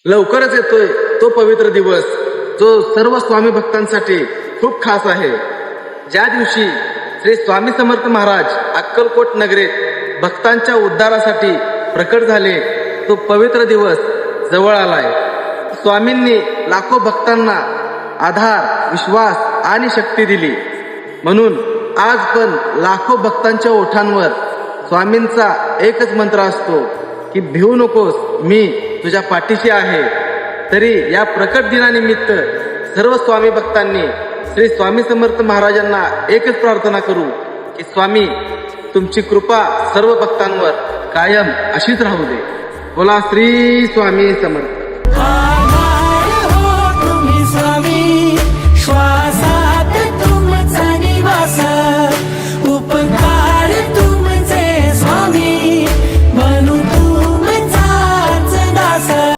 लवकरच येतोय तो पवित्र दिवस, जो सर्व स्वामी भक्तांसाठी खूप खास आहे. ज्या दिवशी श्री स्वामी समर्थ महाराज अक्कलकोट नगरीत भक्तांच्या उद्धारासाठी प्रकट झाले, तो पवित्र दिवस जवळ आलाय. स्वामींनी लाखो भक्तांना आधार, विश्वास आणि शक्ती दिली. म्हणून आज पण लाखो भक्तांच्या ओठांवर स्वामींचा एकच मंत्र असतो की भिवू नकोस, मी तुझ्या पाठीशी आहे. तरी या प्रकट दिनानिमित्त सर्व स्वामी भक्तांनी श्री स्वामी समर्थ महाराजांना एकच प्रार्थना करू की स्वामी, तुमची कृपा सर्व भक्तांवर कायम अशीच राहू दे. बोला श्री स्वामी समर्थ.